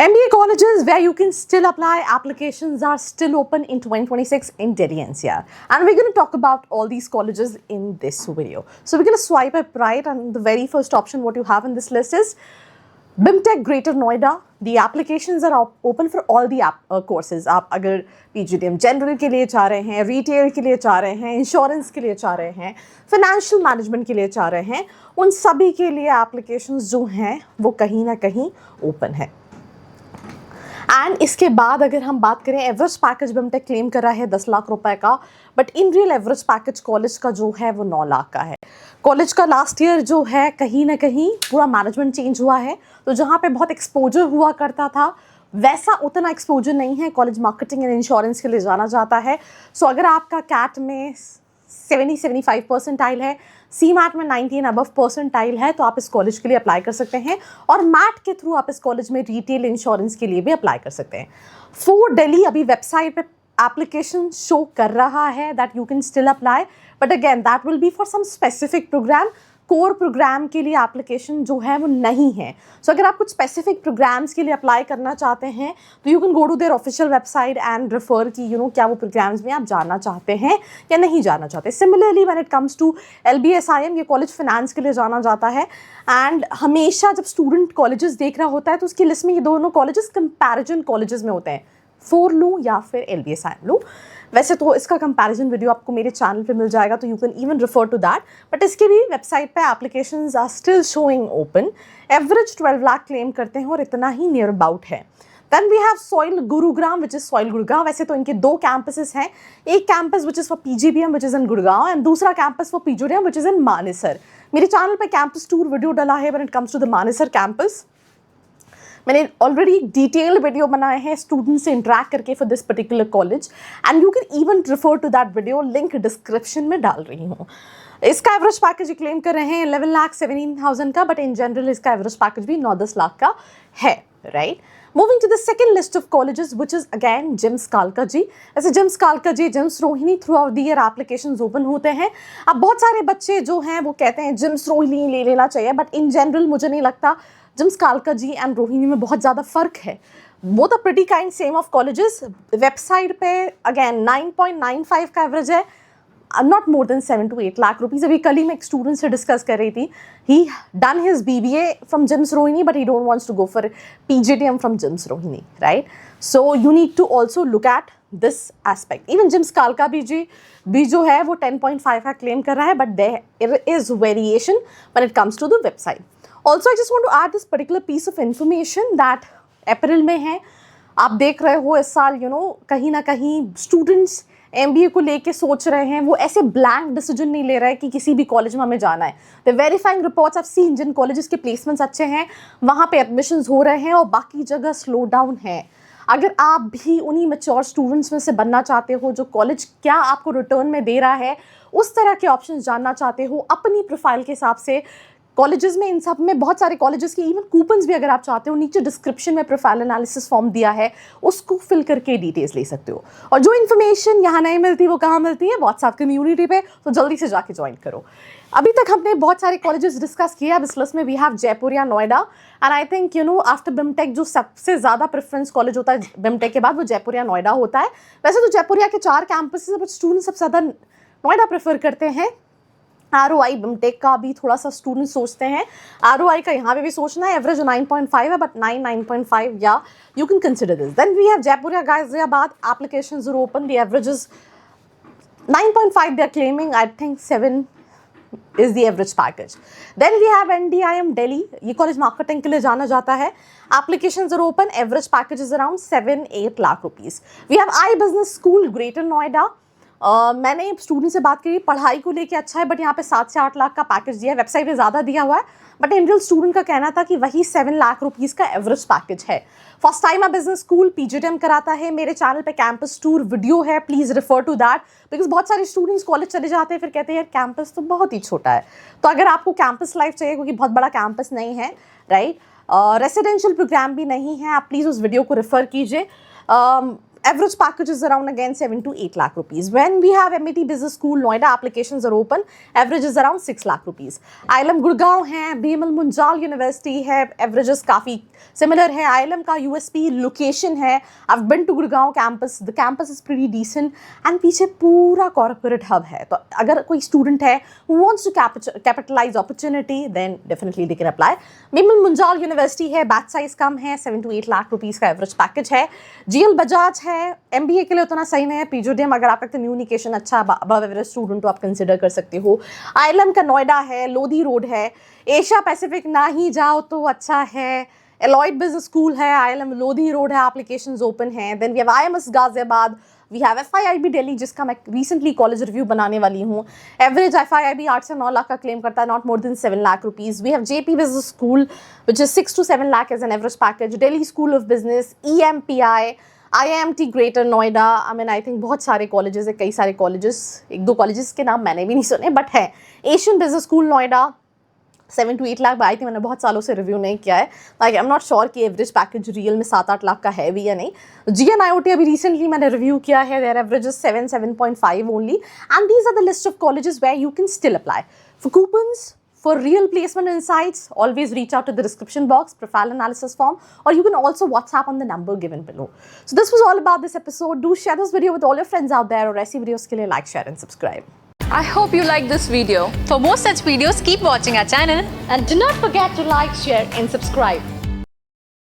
MBA colleges where you can still apply applications are still open in 2026 in Delhi NCR. And we're going to talk about all these colleges in this video. So we're going to swipe up right, and the very first option what you have in this list is BIMTech Greater Noida. The applications are open for all the courses. आप अगर PGDM general के लिए चाह रहे हैं, retail के लिए चाह रहे हैं, इंश्योरेंस के लिए चाह रहे हैं, फाइनेंशियल मैनेजमेंट के लिए चाह रहे हैं, उन सभी के लिए एप्लीकेशंस जो हैं वो कहीं ना कहीं ओपन है. एंड इसके बाद अगर हम बात करें एवरेज पैकेज BIMTech क्लेम कर रहा है 10 लाख रुपए का, but in real average package college का जो है वो 9 लाख का है. कॉलेज का लास्ट ईयर जो है कहीं ना कहीं पूरा मैनेजमेंट चेंज हुआ है, तो जहाँ पे बहुत एक्सपोजर हुआ करता था वैसा उतना एक्सपोजर नहीं है. कॉलेज मार्केटिंग एंड इंश्योरेंस के लिए जाना जाता है. सो अगर आपका कैट में 70-75 परसेंटाइल है, CMAT में 90 अबव परसेंटाइल है, तो आप इस कॉलेज के लिए अप्लाई कर सकते हैं. और मैट के थ्रू आप इस कॉलेज में रिटेल इंश्योरेंस के लिए भी अप्लाई कर सकते हैं. फॉर दिल्ली अभी वेबसाइट पे एप्लीकेशन शो कर रहा है that you can still apply, but again that will be for some specific program. Core program के लिए एप्लीकेशन जो है वो नहीं है. सो अगर आप कुछ स्पेसिफिक प्रोग्राम्स के लिए अप्लाई करना चाहते हैं तो you can go to their official website and refer कि क्या वो प्रोग्राम्स में आप जाना चाहते हैं या नहीं जाना चाहते. Similarly when it comes to LBSIM, ये कॉलेज फाइनेंस के लिए जाना जाता है. एंड हमेशा जब स्टूडेंट कॉलेजेस देख रहा होता है तो उसकी लिस्ट में ये दोनों कॉलेजेस कंपैरिजन कॉलेजेस में होते हैं, फोर लूँ या फिर LBSIM लूँ. वैसे तो इसका कंपैरिजन वीडियो आपको मेरे चैनल पे मिल जाएगा, तो you can even refer to that. But इसके भी वेबसाइट पे applications are still showing open. Average 12 lakh claim करते हैं और इतना ही नियर अबाउट है. Then we have SOIL Gurugram which is SOIL Gurgaon. वैसे तो इनके दो कैंपसेस हैं, एक campus which is for PGBM which is in Gurgaon and दूसरा campus for PGDM which is in Manesar. मेरे चैनल पे कैंपस टूर वीडियो डला है when it comes to the Manesar campus. मैंने ऑलरेडी डिटेल्ड वीडियो बनाए हैं स्टूडेंट्स से इंटरेक्ट करके for this particular college, and you can even refer to that video, link description में डाल रही हूँ. इसका एवरेज पैकेज क्लेम कर रहे हैं 11,17,000 का, बट इन जनरल इसका एवरेज पैकेज भी 9-10 लाख का है. Right, moving to the second list of colleges which is again JIMS Kalkaji. ऐसे JIMS Kalkaji, JIMS Rohini throughout the year applications open होते हैं. अब बहुत सारे बच्चे जो हैं वो कहते हैं जिम्स रोहिणी ले लेना चाहिए, बट इन जनरल मुझे नहीं लगता जिम्स कालकाजी एंड रोहिणी में बहुत ज़्यादा फ़र्क है. Both are pretty kind same of colleges. Website पे अगेन 9.95 का एवरेज है, not more than 7 to 8 lakh rupees. अभी कल ही मैं एक स्टूडेंट से डिस्कस कर रही थी, he done his BBA from JIMS Rohini but he don't wants to go for PGDM from JIMS Rohini. Right, so you need to also look at this aspect. Even JIMS कालका भी जो है वो 10.5 का क्लेम कर रहा है, but there is variation when it comes to the website. Also, I just want to add this particular piece of information that अप्रैल में है. आप देख रहे हो इस साल कहीं ना कहीं स्टूडेंट्स MBA को लेके सोच रहे हैं, वो ऐसे ब्लैंक डिसीजन नहीं ले रहा है कि किसी भी कॉलेज में हमें जाना है. The verifying reports of seen जिन कॉलेजेस के प्लेसमेंट्स अच्छे हैं वहाँ पे एडमिशन्स हो रहे हैं और बाकी जगह स्लो डाउन है. अगर आप भी उन्हीं मैच्योर स्टूडेंट्स में से बनना चाहते हो जो कॉलेज क्या आपको रिटर्न में दे रहा है उस तरह के ऑप्शन जानना चाहते हो अपनी प्रोफाइल के हिसाब से, कॉलेजेस में इन सब में बहुत सारे कॉलेजेस के इवन कूपन्स भी अगर आप चाहते हो, नीचे डिस्क्रिप्शन में प्रोफाइल एनालिसिस फॉर्म दिया है, उसको फिल करके डिटेल्स ले सकते हो. और जो इन्फॉर्मेशन यहाँ नहीं मिलती वो कहाँ मिलती है? व्हाट्सएप कम्युनिटी पे, तो जल्दी से जाके ज्वाइन करो. अभी तक हमने बहुत सारे कॉलेजेस डिस्कस किया. अब इस लिस्ट में वी हैव जयपुर या Noida, and I think after BIMTech जो सबसे ज़्यादा प्रेफरेंस कॉलेज होता है BIMTech के बाद वो जयपुर या नोएडा होता है. वैसे तो जयपुर के 4 कैंपस है, बट स्टूडेंट सबसे ज़्यादा नोएडा प्रेफर करते हैं. ROI BIMTech का भी थोड़ा सा स्टूडेंट सोचते हैं, ROI का यहाँ पे भी सोचना है. एवरेज 9.5 है, बट 9.5 या you can consider this. Then we have Jaipur या Ghaziabad. Applications are open, the average is 9.5 they are claiming. I think 7 is the average package. Then we have NDIM Delhi. ये कॉलेज मार्केटिंग के लिए जाना जाता है. Applications are open. Average package is around 7-8 lakh rupees. We have iBusiness School Greater Noida. मैंने student से बात करी, पढ़ाई को लेके अच्छा है, बट यहाँ पे 7 से 8 लाख का पैकेज दिया है. वेबसाइट पे ज़्यादा दिया हुआ है, बट इन रियल स्टूडेंट का कहना था कि वही 7 लाख रुपीज़ का एवरेज पैकेज है. First time business school PGDM कराता है. मेरे चैनल पे कैंपस टूर वीडियो है, please refer to that, because बहुत सारे स्टूडेंट्स कॉलेज चले जाते हैं फिर कहते हैं यार कैंपस तो बहुत ही छोटा है. तो अगर आपको कैंपस लाइफ चाहिए, क्योंकि बहुत बड़ा कैंपस नहीं है, राइट, रेसिडेंशियल प्रोग्राम भी नहीं है, आप प्लीज़ उस वीडियो को रेफर कीजिए. average package is around again 7 to 8 lakh rupees. When we have MET Business School, Noida, applications are open, average is around 6 lakh rupees. ILM Gurgaon है, BML Munjal University है, averages काफ़ी similar है. ILM का USP location है. I've been to Gurgaon campus, the campus is pretty decent and पीछे पूरा corporate hub है. तो अगर कोई student है who wants to capitalize opportunity, then definitely they can apply. BML Munjal University है, batch size कम है, 7 to 8 लाख रुपीस का average package है. GL Bajaj है, MBA के लिए उतना सही नहीं है. PGDM अगर आपका कम्युनिकेशन अच्छा above average स्टूडेंट तो आप कंसिडर कर सकते हो. ILM का नोएडा है, लोधी रोड है. एशिया पैसिफिक ना ही जाओ तो अच्छा है. एलॉयड बिजनेस स्कूल है, ILM लोधी रोड है, एप्लीकेशंस ओपन हैं. Then we have IMS Ghaziabad, we have FIIB Delhi जिसका मैं रिसेंटली कॉलेज रिव्यू बनाने वाली हूँ. एवरेज FIIB 8 से 9 लाख का क्लेम करता है, not more than 7 lakh rupees. We have JP business school which is 6 to 7 lakh as an average package. Delhi school of business, EMPI, IIMT greater Noida. I think बहुत सारे कॉलेजेस है, कई सारे कॉलेजेस, एक दो कॉलेजेस के नाम मैंने भी नहीं सुने बट है. Asian business school Noida 7 to 8 lakh. I think मैंने बहुत सालों से रिव्यू नहीं किया है. Like I am not sure कि एवरेज पैकेज रियल में 7-8 लाख का है भी या नहीं. GNIOT अभी रिसेंटली मैंने रिव्यू किया है. Their average is 7.5 only and these are the list of colleges where you can still apply. For coupons, for real placement insights, always reach out to the description box, profile analysis form, or you can also WhatsApp on the number given below. So this was all about this episode. Do share this video with all your friends out there, और ऐसी videos के लिए like, share and subscribe. I hope you like this video. For more such videos, keep watching our channel. And do not forget to like, share and subscribe.